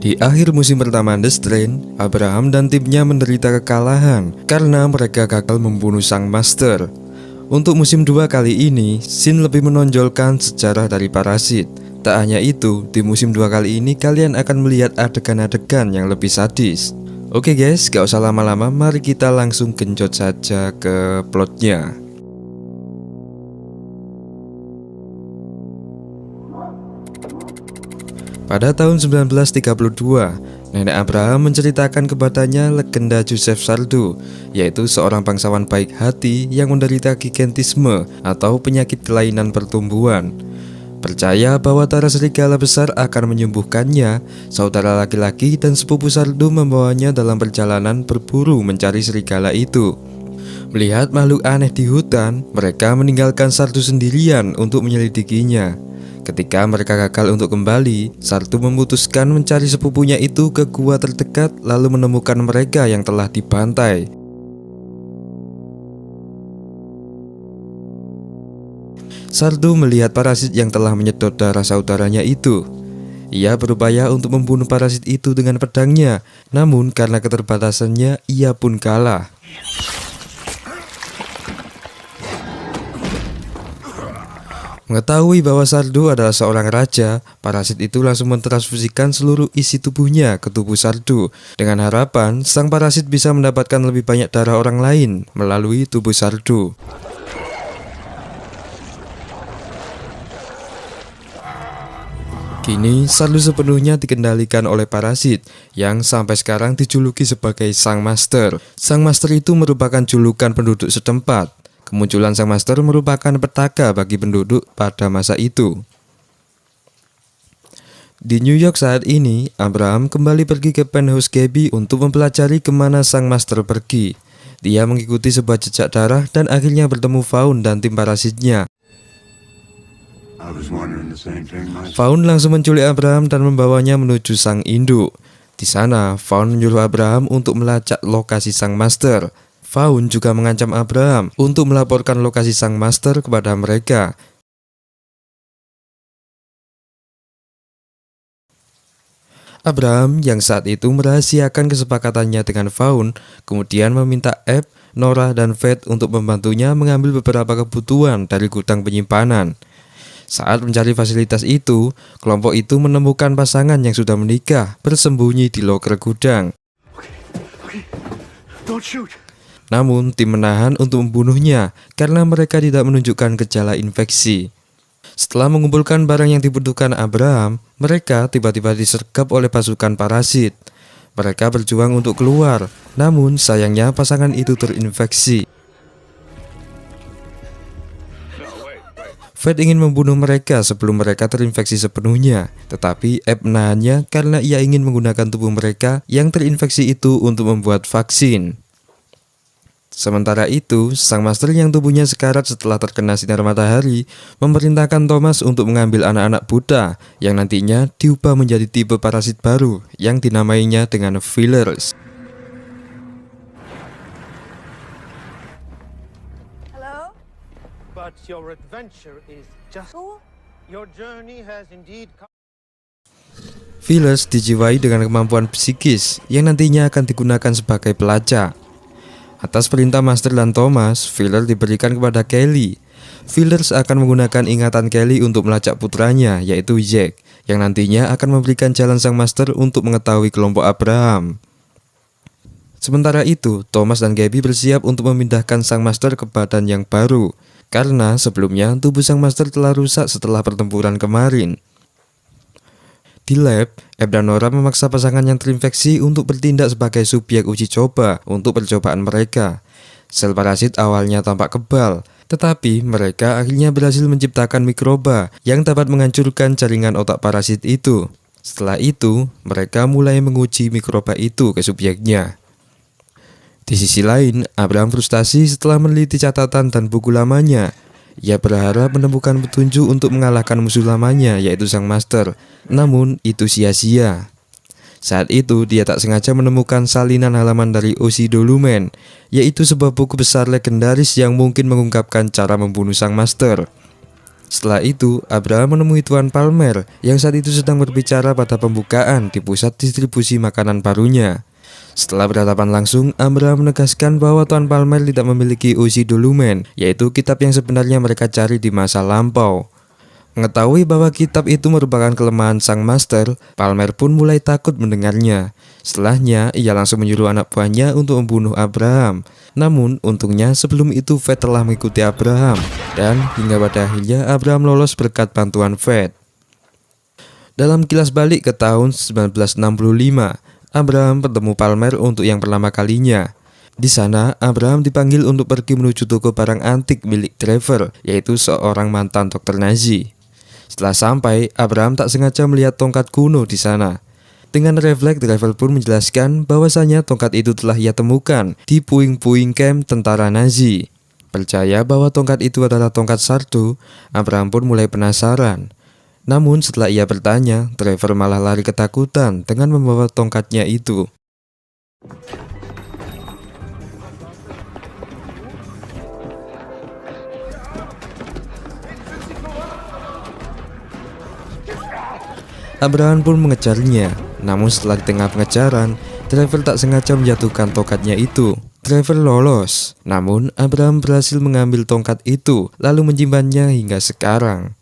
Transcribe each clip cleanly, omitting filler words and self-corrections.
Di akhir musim pertama The Strain, Abraham dan timnya menderita kekalahan karena mereka gagal membunuh sang master. Untuk musim 2 kali ini, Shin lebih menonjolkan sejarah dari Parasit. Tak hanya itu, di musim 2 kali ini kalian akan melihat adegan-adegan yang lebih sadis. Oke guys, gak usah lama-lama, mari kita langsung genjot saja ke plotnya. Pada tahun 1932, nenek Abraham menceritakan kepadanya legenda Joseph Sardo, yaitu seorang bangsawan baik hati yang menderita gigantisme atau penyakit kelainan pertumbuhan. Percaya bahwa Tara serigala besar akan menyembuhkannya, saudara laki-laki dan sepupu Sardo membawanya dalam perjalanan berburu mencari serigala itu. Melihat makhluk aneh di hutan, mereka meninggalkan Sardo sendirian untuk menyelidikinya. Ketika mereka gagal untuk kembali, Sardo memutuskan mencari sepupunya itu ke gua terdekat lalu menemukan mereka yang telah dibantai. Sardo melihat parasit yang telah menyedot darah saudaranya itu. Ia berupaya untuk membunuh parasit itu dengan pedangnya, namun karena keterbatasannya ia pun kalah. Mengetahui bahwa Sardo adalah seorang raja, parasit itu langsung mentransfusikan seluruh isi tubuhnya ke tubuh Sardo dengan harapan sang parasit bisa mendapatkan lebih banyak darah orang lain melalui tubuh Sardo. Kini Sardo sepenuhnya dikendalikan oleh parasit yang sampai sekarang dijuluki sebagai Sang Master. Sang Master itu merupakan julukan penduduk setempat. Kemunculan Sang Master merupakan petaka bagi penduduk pada masa itu. Di New York saat ini, Abraham kembali pergi ke penthouse Gabby untuk mempelajari kemana Sang Master pergi. Dia mengikuti sebuah jejak darah dan akhirnya bertemu Faun dan tim parasitnya. Faun langsung menculik Abraham dan membawanya menuju sang induk. Di sana, Faun menyuruh Abraham untuk melacak lokasi Sang Master. Faun juga mengancam Abraham untuk melaporkan lokasi Sang Master kepada mereka. Abraham yang saat itu merahasiakan kesepakatannya dengan Faun, kemudian meminta Ebb, Nora, dan Fed untuk membantunya mengambil beberapa kebutuhan dari gudang penyimpanan. Saat mencari fasilitas itu, kelompok itu menemukan pasangan yang sudah menikah bersembunyi di loker gudang. Namun, tim menahan untuk membunuhnya karena mereka tidak menunjukkan gejala infeksi. Setelah mengumpulkan barang yang dibutuhkan Abraham, mereka tiba-tiba disergap oleh pasukan parasit. Mereka berjuang untuk keluar, namun sayangnya pasangan itu terinfeksi. Fed ingin membunuh mereka sebelum mereka terinfeksi sepenuhnya, tetapi Ebb menahannya karena ia ingin menggunakan tubuh mereka yang terinfeksi itu untuk membuat vaksin. Sementara itu, Sang Master yang tubuhnya sekarat setelah terkena sinar matahari memerintahkan Thomas untuk mengambil anak-anak buta yang nantinya diubah menjadi tipe parasit baru yang dinamainya dengan Fillers. Hello? But your adventure is just... Your journey has indeed come... Fillers dijiwai dengan kemampuan psikis yang nantinya akan digunakan sebagai pelacak. Atas perintah Master dan Thomas, Fillers diberikan kepada Kelly. Fillers akan menggunakan ingatan Kelly untuk melacak putranya, yaitu Jack, yang nantinya akan memberikan jalan Sang Master untuk mengetahui kelompok Abraham. Sementara itu, Thomas dan Gabby bersiap untuk memindahkan Sang Master ke badan yang baru, karena sebelumnya tubuh Sang Master telah rusak setelah pertempuran kemarin. Di lab, Ebb dan Nora memaksa pasangan yang terinfeksi untuk bertindak sebagai subjek uji coba untuk percobaan mereka. Sel parasit awalnya tampak kebal, tetapi mereka akhirnya berhasil menciptakan mikroba yang dapat menghancurkan jaringan otak parasit itu. Setelah itu, mereka mulai menguji mikroba itu ke subjeknya. Di sisi lain, Abraham frustasi setelah meneliti catatan dan buku lamanya. Ia berharap menemukan petunjuk untuk mengalahkan musuh lamanya, yaitu Sang Master. Namun, itu sia-sia. Saat itu, dia tak sengaja menemukan salinan halaman dari Osidolumen, yaitu sebuah buku besar legendaris yang mungkin mengungkapkan cara membunuh Sang Master. Setelah itu, Abraham menemui Tuan Palmer yang saat itu sedang berbicara pada pembukaan di pusat distribusi makanan barunya. Setelah berhadapan langsung, Abraham menegaskan bahwa Tuan Palmer tidak memiliki uji dolumen, yaitu kitab yang sebenarnya mereka cari di masa lampau. Mengetahui bahwa kitab itu merupakan kelemahan sang master, Palmer pun mulai takut mendengarnya. Setelahnya, ia langsung menyuruh anak buahnya untuk membunuh Abraham. Namun, untungnya sebelum itu Fed telah mengikuti Abraham, dan hingga pada akhirnya Abraham lolos berkat bantuan Fed. Dalam kilas balik ke tahun 1965, Abraham bertemu Palmer untuk yang pertama kalinya. Di sana, Abraham dipanggil untuk pergi menuju toko barang antik milik Trevor, yaitu seorang mantan dokter Nazi. Setelah sampai, Abraham tak sengaja melihat tongkat kuno di sana. Dengan refleks, Trevor pun menjelaskan bahwasanya tongkat itu telah ia temukan di puing-puing kamp tentara Nazi. Percaya bahwa tongkat itu adalah tongkat Sardo, Abraham pun mulai penasaran. Namun setelah ia bertanya, Trevor malah lari ketakutan dengan membawa tongkatnya itu. Abraham pun mengejarnya, namun setelah di tengah pengejaran, Trevor tak sengaja menjatuhkan tongkatnya itu. Trevor lolos, namun Abraham berhasil mengambil tongkat itu, lalu menyimpannya hingga sekarang.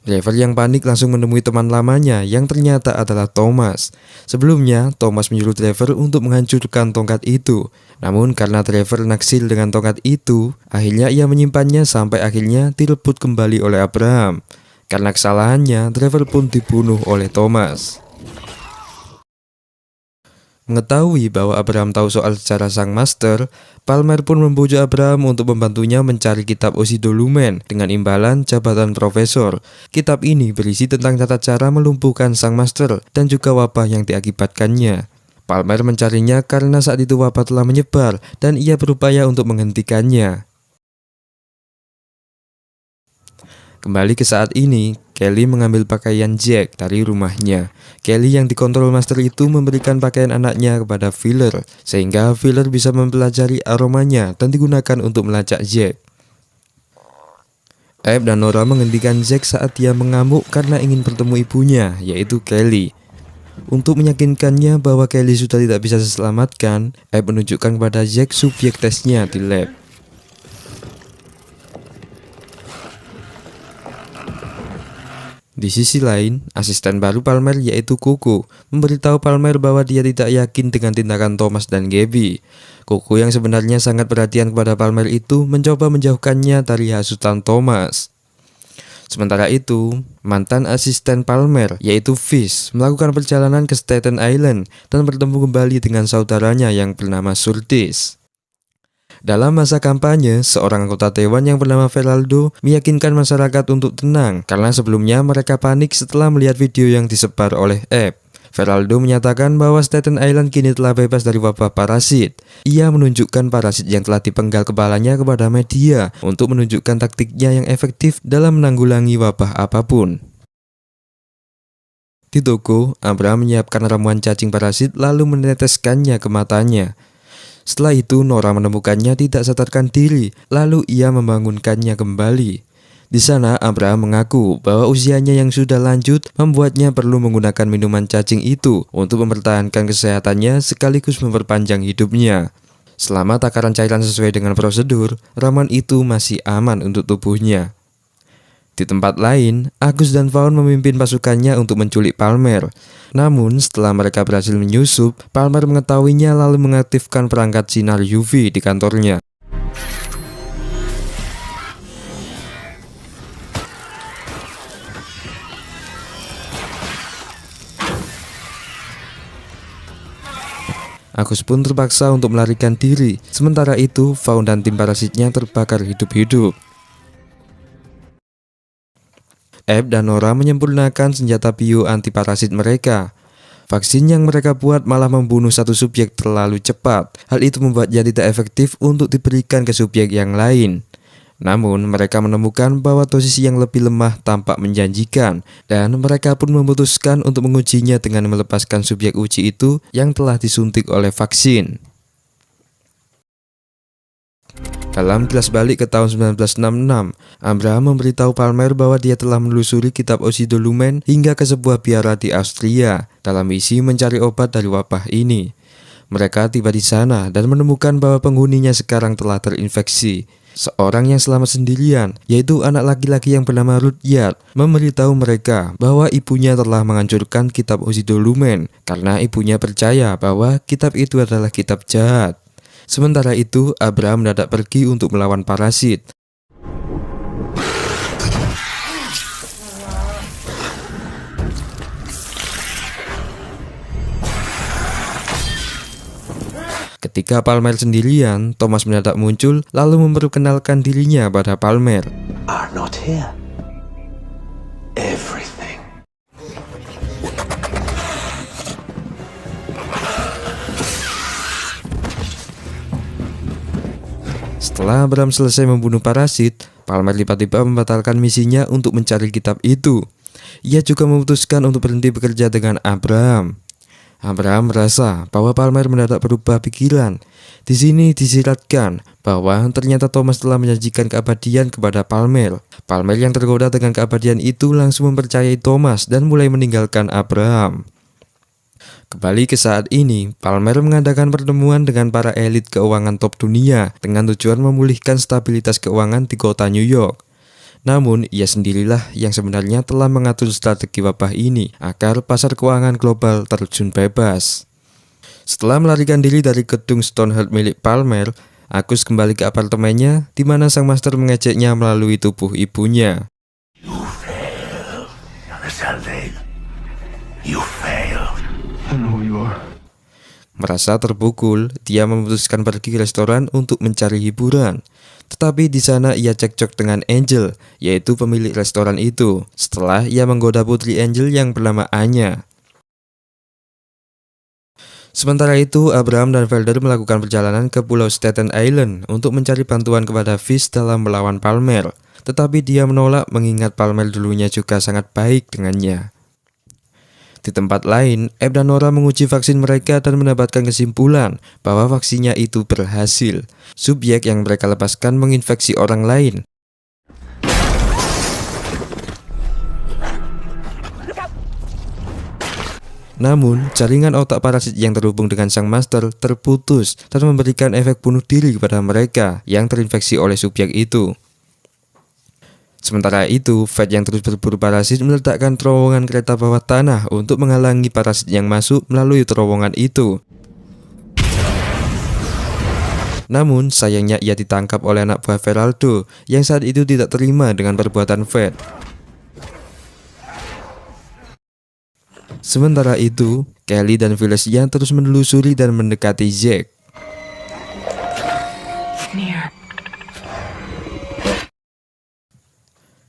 Trevor yang panik langsung menemui teman lamanya yang ternyata adalah Thomas. Sebelumnya, Thomas menyuruh Trevor untuk menghancurkan tongkat itu. Namun karena Trevor naksir dengan tongkat itu, akhirnya ia menyimpannya sampai akhirnya direbut kembali oleh Abraham. Karena kesalahannya, Trevor pun dibunuh oleh Thomas. Mengetahui bahwa Abraham tahu soal sejarah sang master, Palmer pun membujuk Abraham untuk membantunya mencari kitab uji dolumen dengan imbalan jabatan profesor. Kitab ini berisi tentang tata cara melumpuhkan sang master dan juga wabah yang diakibatkannya. Palmer mencarinya karena saat itu wabah telah menyebar dan ia berupaya untuk menghentikannya. Kembali ke saat ini, Kelly mengambil pakaian Jack dari rumahnya. Kelly yang dikontrol master itu memberikan pakaian anaknya kepada Filler, sehingga Filler bisa mempelajari aromanya dan digunakan untuk melacak Jack. Abe dan Nora menghentikan Jack saat dia mengamuk karena ingin bertemu ibunya, yaitu Kelly. Untuk meyakinkannya bahwa Kelly sudah tidak bisa diselamatkan, Abe menunjukkan kepada Jack subjek tesnya di lab. Di sisi lain, asisten baru Palmer yaitu Kuku memberitahu Palmer bahwa dia tidak yakin dengan tindakan Thomas dan Gabby. Kuku yang sebenarnya sangat perhatian kepada Palmer itu mencoba menjauhkannya dari hasutan Thomas. Sementara itu, mantan asisten Palmer yaitu Fish melakukan perjalanan ke Staten Island dan bertemu kembali dengan saudaranya yang bernama Surtis. Dalam masa kampanye, seorang anggota dewan yang bernama Feraldo meyakinkan masyarakat untuk tenang karena sebelumnya mereka panik setelah melihat video yang disebar oleh Abe. Feraldo menyatakan bahwa Staten Island kini telah bebas dari wabah parasit. Ia menunjukkan parasit yang telah dipenggal kepalanya kepada media untuk menunjukkan taktiknya yang efektif dalam menanggulangi wabah apapun. Di toko, Abraham menyiapkan ramuan cacing parasit lalu meneteskannya ke matanya. Setelah itu, Nora menemukannya tidak sadarkan diri, lalu ia membangunkannya kembali. Di sana, Abraham mengaku bahwa usianya yang sudah lanjut membuatnya perlu menggunakan minuman cacing itu untuk mempertahankan kesehatannya sekaligus memperpanjang hidupnya. Selama takaran cairan sesuai dengan prosedur, ramuan itu masih aman untuk tubuhnya. Di tempat lain, Agus dan Vaughn memimpin pasukannya untuk menculik Palmer. Namun, setelah mereka berhasil menyusup, Palmer mengetahuinya lalu mengaktifkan perangkat sinar UV di kantornya. Agus pun terpaksa untuk melarikan diri. Sementara itu, Vaughn dan tim parasitnya terbakar hidup-hidup. Abe dan Nora menyempurnakan senjata bio anti-parasit mereka. Vaksin yang mereka buat malah membunuh satu subjek terlalu cepat. Hal itu membuatnya tidak efektif untuk diberikan ke subjek yang lain. Namun, mereka menemukan bahwa dosis yang lebih lemah tampak menjanjikan, dan mereka pun memutuskan untuk mengujinya dengan melepaskan subjek uji itu yang telah disuntik oleh vaksin. Dalam kilas balik ke tahun 1966, Abraham memberitahu Palmer bahwa dia telah menelusuri kitab Osido Lumen hingga ke sebuah biara di Austria dalam misi mencari obat dari wabah ini. Mereka tiba di sana dan menemukan bahwa penghuninya sekarang telah terinfeksi. Seorang yang selamat sendirian, yaitu anak laki-laki yang bernama Rudyard, memberitahu mereka bahwa ibunya telah menghancurkan kitab Osido Lumen karena ibunya percaya bahwa kitab itu adalah kitab jahat. Sementara itu, Abraham mendadak pergi untuk melawan parasit. Ketika Palmer sendirian, Thomas mendadak muncul lalu memperkenalkan dirinya pada Palmer. Are not here. Everything. Setelah Abraham selesai membunuh parasit, Palmer tiba-tiba membatalkan misinya untuk mencari kitab itu. Ia juga memutuskan untuk berhenti bekerja dengan Abraham. Abraham merasa bahwa Palmer mendadak berubah pikiran. Di sini disiratkan bahwa ternyata Thomas telah menjanjikan keabadian kepada Palmer. Palmer yang tergoda dengan keabadian itu langsung mempercayai Thomas dan mulai meninggalkan Abraham. Kembali ke saat ini, Palmer mengadakan pertemuan dengan para elit keuangan top dunia dengan tujuan memulihkan stabilitas keuangan di kota New York. Namun, ia sendirilah yang sebenarnya telah mengatur strategi wabah ini agar pasar keuangan global terjun bebas. Setelah melarikan diri dari gedung Stoneheart milik Palmer, Agus kembali ke apartemennya di mana sang master mengejeknya melalui tubuh ibunya. You failed. You failed. I know who you are. Merasa terpukul, dia memutuskan pergi ke restoran untuk mencari hiburan. Tetapi di sana ia cekcok dengan Angel, yaitu pemilik restoran itu, setelah ia menggoda putri Angel yang bernama Anya. Sementara itu, Abraham dan Felder melakukan perjalanan ke pulau Staten Island untuk mencari bantuan kepada Fish dalam melawan Palmer. Tetapi dia menolak mengingat Palmer dulunya juga sangat baik dengannya. Di tempat lain, Eb dan Nora menguji vaksin mereka dan mendapatkan kesimpulan bahwa vaksinnya itu berhasil. Subjek yang mereka lepaskan menginfeksi orang lain. Namun, jaringan otak parasit yang terhubung dengan sang master terputus dan memberikan efek bunuh diri kepada mereka yang terinfeksi oleh subjek itu. Sementara itu, Fed yang terus berburu parasit meletakkan terowongan kereta bawah tanah untuk menghalangi parasit yang masuk melalui terowongan itu. Namun, sayangnya ia ditangkap oleh anak buah Feraldo yang saat itu tidak terima dengan perbuatan Fed. Sementara itu, Kelly dan Felicia terus menelusuri dan mendekati Zack.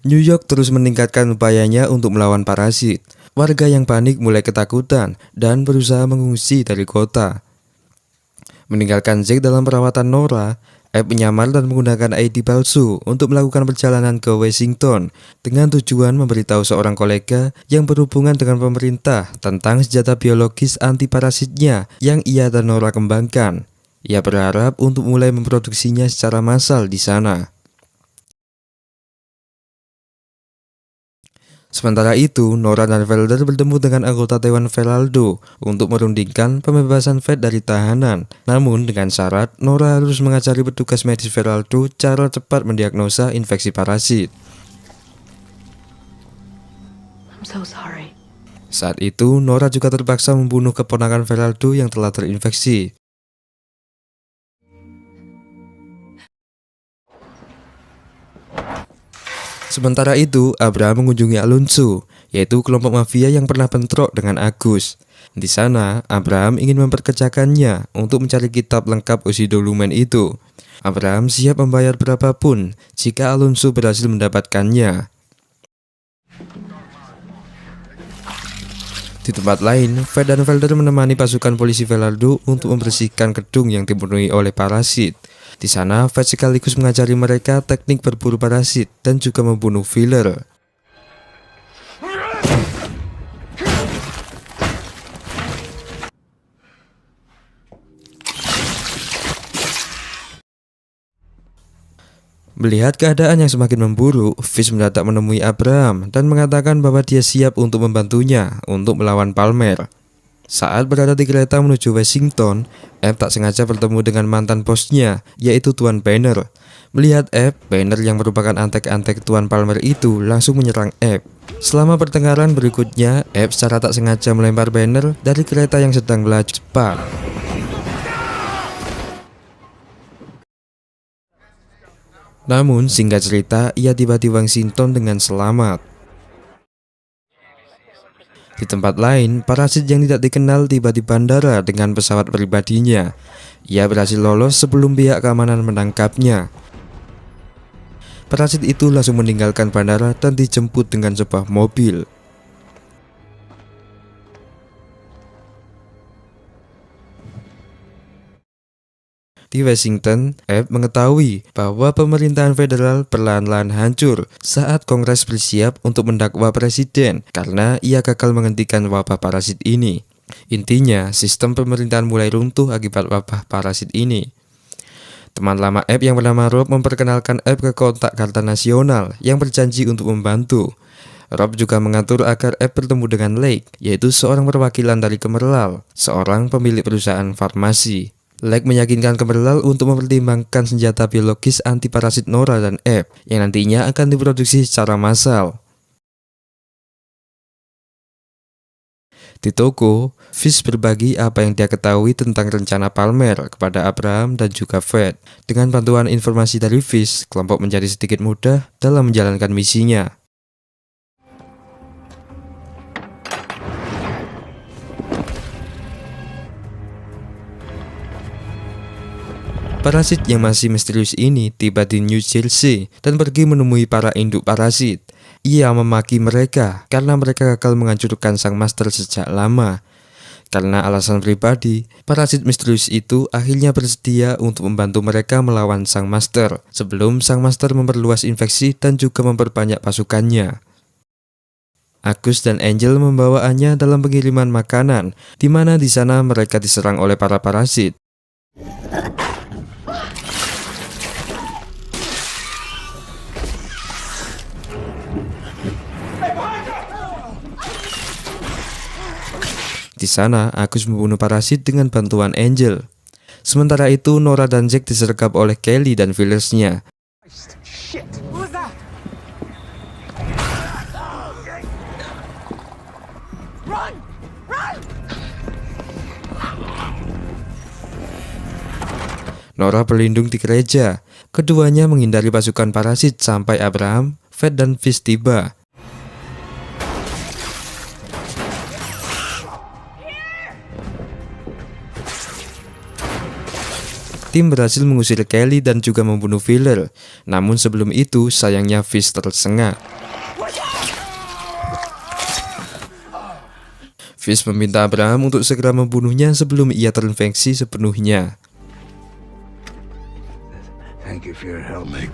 New York terus meningkatkan upayanya untuk melawan parasit. Warga yang panik mulai ketakutan dan berusaha mengungsi dari kota. Meninggalkan Zack dalam perawatan Nora, Eb menyamar dan menggunakan ID palsu untuk melakukan perjalanan ke Washington dengan tujuan memberitahu seorang kolega yang berhubungan dengan pemerintah tentang senjata biologis anti parasitnya yang ia dan Nora kembangkan. Ia berharap untuk mulai memproduksinya secara massal di sana. Sementara itu, Nora dan Felder bertemu dengan anggota Dewan Feraldo untuk merundingkan pembebasan Fed dari tahanan. Namun dengan syarat, Nora harus mengajari petugas medis Feraldo cara cepat mendiagnosa infeksi parasit. I'm so sorry. Saat itu, Nora juga terpaksa membunuh keponakan Feraldo yang telah terinfeksi. Sementara itu, Abraham mengunjungi Alonso, yaitu kelompok mafia yang pernah bentrok dengan Agus. Di sana, Abraham ingin memperkerjakannya untuk mencari kitab lengkap Osido Lumen itu. Abraham siap membayar berapapun jika Alonso berhasil mendapatkannya. Di tempat lain, Fed dan Felder menemani pasukan polisi Feraldo untuk membersihkan gedung yang dipenuhi oleh parasit. Di sana, Fed sekaligus mengajari mereka teknik berburu parasit dan juga membunuh filler. Melihat keadaan yang semakin memburuk, Fish mendadak menemui Abraham dan mengatakan bahwa dia siap untuk membantunya untuk melawan Palmer. Saat berada di kereta menuju Washington, Abe tak sengaja bertemu dengan mantan bosnya, yaitu Tuan Banner. Melihat Abe, Banner yang merupakan antek-antek Tuan Palmer itu langsung menyerang Abe. Selama pertengkaran berikutnya, Abe secara tak sengaja melempar Banner dari kereta yang sedang melaju cepat. Namun, singkat cerita, ia tiba di Washington dengan selamat. Di tempat lain, parasit yang tidak dikenal tiba di bandara dengan pesawat pribadinya. Ia berhasil lolos sebelum pihak keamanan menangkapnya. Parasit itu langsung meninggalkan bandara dan dijemput dengan sebuah mobil. Di Washington, Abe mengetahui bahwa pemerintahan federal perlahan-lahan hancur saat Kongres bersiap untuk mendakwa presiden karena ia gagal menghentikan wabah parasit ini. Intinya, sistem pemerintahan mulai runtuh akibat wabah parasit ini. Teman lama Abe yang bernama Rob memperkenalkan Abe ke kontak Karta Nasional yang berjanji untuk membantu. Rob juga mengatur agar Abe bertemu dengan Lake, yaitu seorang perwakilan dari Kemerlal, seorang pemilik perusahaan farmasi. Lake meyakinkan Kemerlal untuk mempertimbangkan senjata biologis anti parasit Nora dan Abe yang nantinya akan diproduksi secara massal. Di toko, Fish berbagi apa yang dia ketahui tentang rencana Palmer kepada Abraham dan juga Fred. Dengan bantuan informasi dari Fish, kelompok menjadi sedikit mudah dalam menjalankan misinya. Parasit yang masih misterius ini tiba di New Jersey dan pergi menemui para induk parasit. Ia memaki mereka karena mereka gagal menghancurkan sang master sejak lama. Karena alasan pribadi, parasit misterius itu akhirnya bersedia untuk membantu mereka melawan sang master sebelum sang master memperluas infeksi dan juga memperbanyak pasukannya. Agus dan Angel membawaannya dalam pengiriman makanan, di mana di sana mereka diserang oleh para parasit. Di sana, Agus membunuh parasit dengan bantuan Angel. Sementara itu, Nora dan Jack disergap oleh Kelly dan villersnya. Nora berlindung di gereja. Keduanya menghindari pasukan parasit sampai Abraham, Fred dan Fish tiba. Tim berhasil mengusir Kelly dan juga membunuh Filler. Namun sebelum itu, sayangnya Fish tersengat. Fish meminta Abraham untuk segera membunuhnya sebelum ia terinfeksi sepenuhnya. Thank you for your help, mate.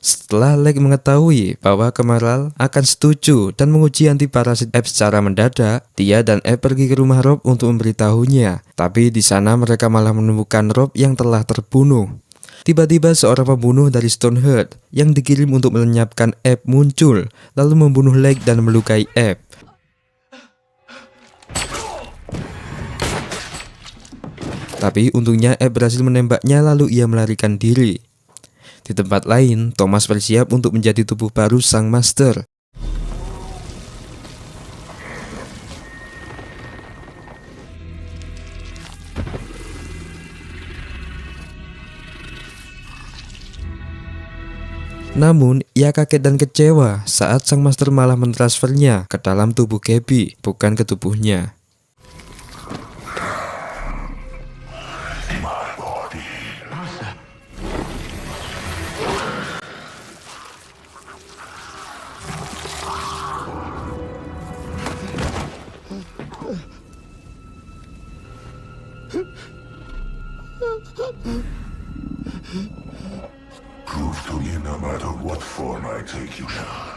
Setelah Lake mengetahui bahwa Kemerlal akan setuju dan menguji anti parasit Abe secara mendadak, dia dan Abe pergi ke rumah Rob untuk memberitahunya. Tapi di sana mereka malah menemukan Rob yang telah terbunuh. Tiba-tiba seorang pembunuh dari Stoneheart yang dikirim untuk melenyapkan Abe muncul, lalu membunuh Lake dan melukai Abe. Tapi untungnya Abe berhasil menembaknya lalu ia melarikan diri. Di tempat lain, Thomas bersiap untuk menjadi tubuh baru sang master. Namun, ia kaget dan kecewa saat sang master malah mentransfernya ke dalam tubuh Gabby, bukan ke tubuhnya. Prove to me no matter what form I take you shall.